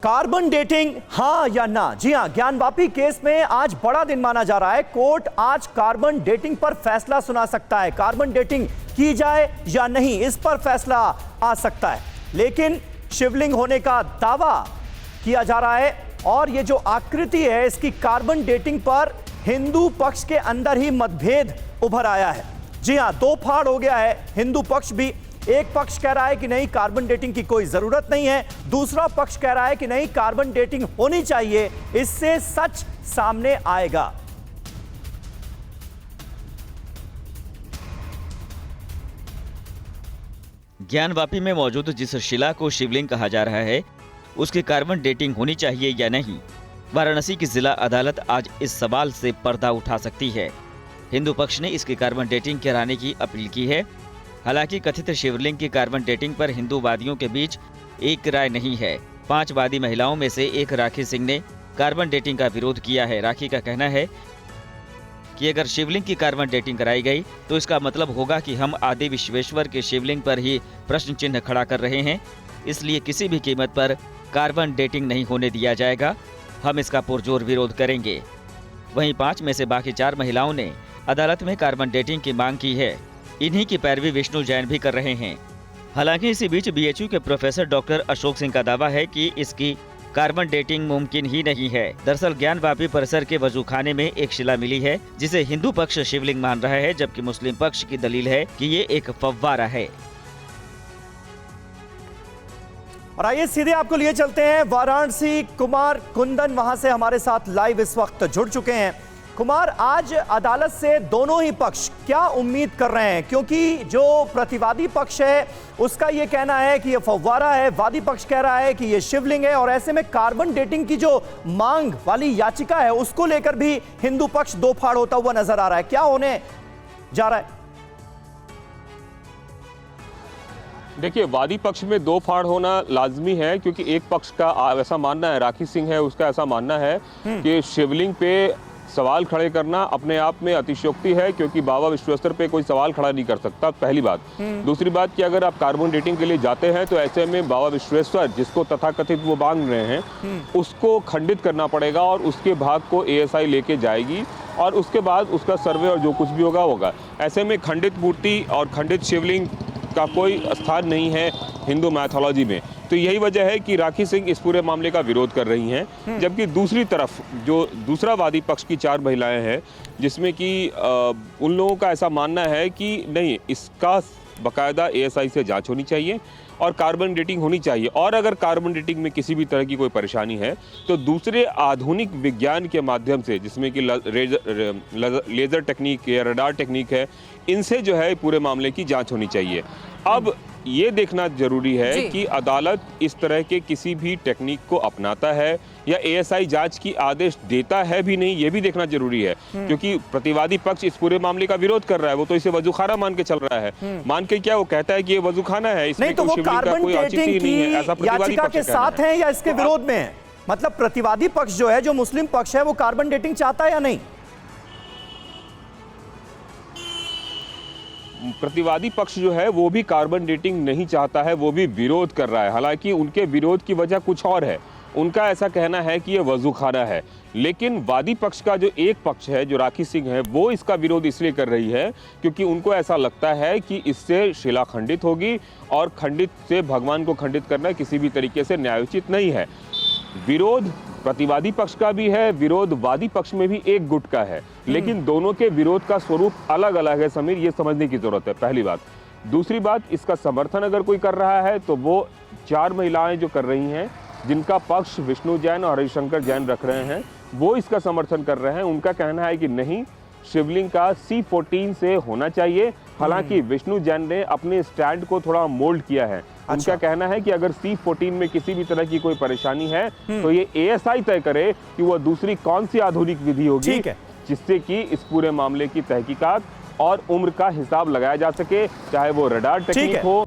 Carbon dating हां या ना? जी हां, ज्ञानवापी केस में आज बड़ा दिन माना जा रहा है। कोर्ट आज कार्बन डेटिंग पर फैसला सुना सकता है। कार्बन डेटिंग की जाए या नहीं, इस पर फैसला आ सकता है। लेकिन शिवलिंग होने का दावा किया जा रहा है और ये जो आकृति है इसकी कार्बन डेटिंग पर हिंदू पक्ष के अंदर ही मतभेद उभर आया है। जी हां, दो फाड़ हो गया है। हिंदू पक्ष भी, एक पक्ष कह रहा है कि नहीं, कार्बन डेटिंग की कोई जरूरत नहीं है। दूसरा पक्ष कह रहा है कि नहीं, कार्बन डेटिंग होनी चाहिए, इससे सच सामने आएगा। ज्ञानवापी में मौजूद जिस शिला को शिवलिंग कहा जा रहा है उसकी कार्बन डेटिंग होनी चाहिए या नहीं, वाराणसी की जिला अदालत आज इस सवाल से पर्दा उठा सकती है। हिंदू पक्ष ने इसकी कार्बन डेटिंग कराने की अपील की है। हालांकि कथित शिवलिंग की कार्बन डेटिंग पर हिंदू वादियों के बीच एक राय नहीं है। 5 वादी महिलाओं में से एक राखी सिंह ने कार्बन डेटिंग का विरोध किया है। राखी का कहना है कि अगर शिवलिंग की कार्बन डेटिंग कराई गई तो इसका मतलब होगा कि हम आदि विश्वेश्वर के शिवलिंग पर ही प्रश्न चिन्ह खड़ा कर रहे हैं। इसलिए किसी भी कीमत पर कार्बन डेटिंग नहीं होने दिया जाएगा। हम इसका पुरजोर विरोध करेंगे। वहीं 5 में से बाकी 4 महिलाओं ने अदालत में कार्बन डेटिंग की मांग की है। इन्हीं की पैरवी विष्णु जैन भी कर रहे हैं। हालांकि इसी बीच बीएचयू के प्रोफेसर डॉक्टर अशोक सिंह का दावा है कि इसकी कार्बन डेटिंग मुमकिन ही नहीं है। दरअसल ज्ञानवापी परिसर के वजूखाने में एक शिला मिली है जिसे हिंदू पक्ष शिवलिंग मान रहा है, जबकि मुस्लिम पक्ष की दलील है कि ये एक फव्वारा है। और आइए सीधे आपको लिए चलते हैं वाराणसी। कुमार कुंदन वहां से हमारे साथ लाइव इस वक्त जुड़ चुके हैं। कुमार, आज अदालत से दोनों ही पक्ष क्या उम्मीद कर रहे हैं? क्योंकि जो प्रतिवादी पक्ष है उसका ये कहना है कि ये फव्वारा है, वादी पक्ष कह रहा है कि ये शिवलिंग है, और ऐसे में कार्बन डेटिंग की जो मांग वाली याचिका है उसको लेकर भी हिंदू पक्ष दो फाड़ होता हुआ नजर आ रहा है। क्या होने जा रहा है? देखिए, वादी पक्ष में दो फाड़ होना लाजमी है, क्योंकि एक पक्ष का ऐसा मानना है, राखी सिंह है उसका ऐसा मानना है कि शिवलिंग पे सवाल खड़े करना अपने आप में अतिशयोक्ति है, क्योंकि बाबा विश्वेश्वर पे कोई सवाल खड़ा नहीं कर सकता, पहली बात। दूसरी बात कि अगर आप कार्बन डेटिंग के लिए जाते हैं तो ऐसे में बाबा विश्वेश्वर, जिसको तथाकथित वो मांग रहे हैं, उसको खंडित करना पड़ेगा और उसके भाग को एएसआई लेके जाएगी और उसके बाद उसका सर्वे और जो कुछ भी होगा होगा। ऐसे में खंडित मूर्ति और खंडित शिवलिंग का कोई स्थान नहीं है हिंदू मैथोलॉजी में। तो यही वजह है कि राखी सिंह इस पूरे मामले का विरोध कर रही हैं। जबकि दूसरी तरफ जो दूसरा वादी पक्ष की 4 महिलाएं हैं, जिसमें कि उन लोगों का ऐसा मानना है कि नहीं, इसका बाकायदा एएसआई से जांच होनी चाहिए और कार्बन डेटिंग होनी चाहिए। और अगर कार्बन डेटिंग में किसी भी तरह की कोई परेशानी है तो दूसरे आधुनिक विज्ञान के माध्यम से, जिसमें कि लेज़र टेक्निक या रडार टेक्निक है, इनसे जो है पूरे मामले की जांच होनी चाहिए। अब ये देखना जरूरी है कि अदालत इस तरह के किसी भी टेक्निक को अपनाता है या एएसआई जांच की आदेश देता है भी नहीं, ये भी देखना जरूरी है। क्योंकि प्रतिवादी पक्ष इस पूरे मामले का विरोध कर रहा है, वो तो इसे वजूखाना मान के चल रहा है। मान के क्या, वो कहता है कि ये वजूखाना है, इसमें तो वो कार्बन डेटिंग की याचिका के साथ है या इसके विरोध में है? मतलब प्रतिवादी पक्ष जो है, जो मुस्लिम पक्ष है, वो कार्बन डेटिंग चाहता है या नहीं? प्रतिवादी पक्ष जो है वो भी कार्बन डेटिंग नहीं चाहता है, वो भी विरोध कर रहा है। हालांकि उनके विरोध की वजह कुछ और है। उनका ऐसा कहना है कि ये वजूखाना है, लेकिन वादी पक्ष का जो एक पक्ष है, जो राखी सिंह है, वो इसका विरोध इसलिए कर रही है क्योंकि उनको ऐसा लगता है कि इससे शिला खंडित होगी और खंडित से भगवान को खंडित करना किसी भी तरीके से न्यायोचित नहीं है। विरोध प्रतिवादी पक्ष का भी है, विरोध वादी पक्ष में भी एक गुट का है, लेकिन दोनों के विरोध का स्वरूप अलग अलग है। समीर, ये समझने की जरूरत है, पहली बात। दूसरी बात, इसका समर्थन अगर कोई कर रहा है तो वो 4 महिलाएं जो कर रही हैं, जिनका पक्ष विष्णु जैन और हरिशंकर जैन रख रहे हैं, वो इसका समर्थन कर रहे हैं। उनका कहना है कि नहीं, शिवलिंग का C14 से होना चाहिए। हालांकि विष्णु जैन ने अपने स्टैंड को थोड़ा मोल्ड किया है। उनका कहना है कि अगर C14 में किसी भी तरह की कोई परेशानी है तो ये एएसआई तय करे कि वह दूसरी कौन सी आधुनिक विधि होगी जिससे कि इस पूरे मामले की तहकीकात और उम्र का हिसाब लगाया जा सके, चाहे वो रडार टेक्निक हो।